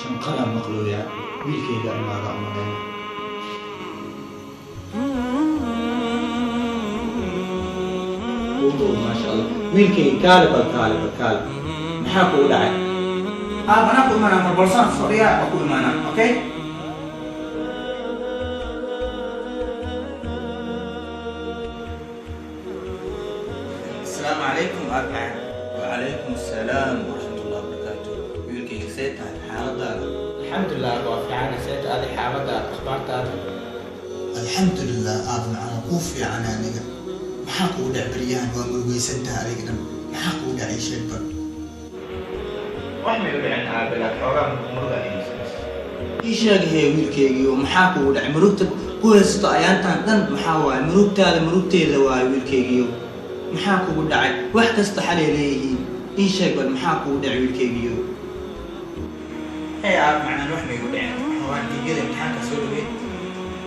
shanqaraa maqlooyaa wiilkayga imaadaa umalayna. maasha allah wiilkayga kaale bal maxaa kugu dhacay? Anaa ku imaanaa marbolsaan fadhiyaa oo ku imaanaa, okay? Assalaamu calaykum arbacin. وعليكم السلام ورحمة الله وبركاته. wiilkayga see tahay xaaladaada? Alxamdulilah waa fiicana seeta adi xaaladaada akhbaartaada. alxamdulilah aad macana kuu fiican aniga. maxaa kugu dhac baryahan waa murugaysantaha adiga dhan maxaa kugu dhacay sheegba? wax may u dhicin aabilaad xoogaa muruga ii sheeg hee wiilkaygiio maxaa kugu dhacay murugta ku haysato ayaantan dhan maxaa waaye murugteeda waaye wiilkaygiio maxaa kugu dhacay wax kasta xalay leeyihiin ii sheeg bal maxaa kugu dhacay wiilkaygiio? aab macnaan wax may u dhicin xoogaa ntiijada imtixaanka soo dhaweyd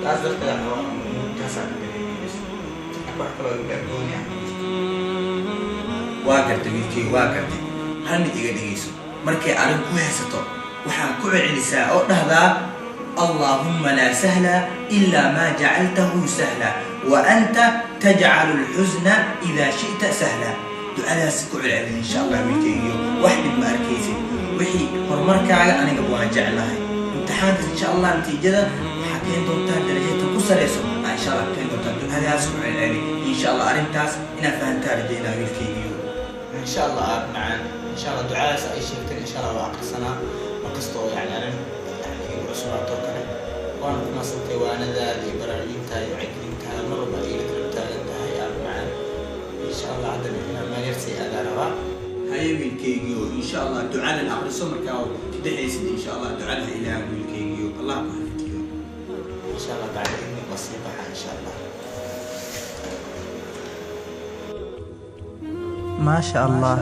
taas darteeda xoogaa murugtaasaa ka dareemaysa wax kaloo igu dhac gooni ah waa gartay wiilkayga waa gartay hal mid iga dhegayso markay arrin ku haysato waxaa ku celcelisaa oo dhahdaa allaahumma laa sahla ilaa maa jacaltahu sahla wa anta tajcalu alxusna idaa shi'ta sahla. ducadaas ku celcelin insha allah wiilkaygiyo wax dhib ma arkaysid wixii horumarkaaga aniga waan jeclahay. imtixaankas insha allah natiijada waxaa keen doontaa darajada ku sarayso insha allah keen doontaa ducadaas ku celceli insha allah arrintaas inaad fahantaa rajaynaa wiilkaygiyo. إن شاء الله أب معانا إن شاء الله دعاء أي شيء إن شاء الله وعقصنا وقصته يعني أنا يعني عشرة توكله وأنا كنا صرت وأنا ذا برارين تاي وعقلين تاي مرة بقيل كربتها لنتهي أب معانا إن شاء الله عدم إحنا ما نرسي على رواء هاي ويلكيجيو إن شاء الله دعاء الأمر سمر كاو دحيس إن شاء الله دعاء إلى ويلكيجيو الله يحفظك إن شاء الله بعد إني بسيطة إن شاء الله. ما شاء الله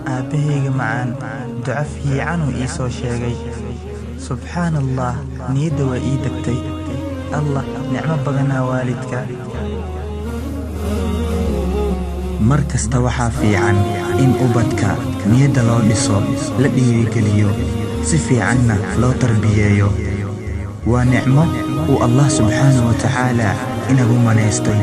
aabahayga macaan duco fiican uu ii soo sheegay subxaan allah niyadda waa ii degtay allah nicmo badanaa waalidka mar kasta waxaa fiican in ubadka niyadda loo dhiso la dhiirigeliyo si fiicanna loo tarbiyeeyo waa nicmo uu allah subxaanahu wa tacaala inagu manaystay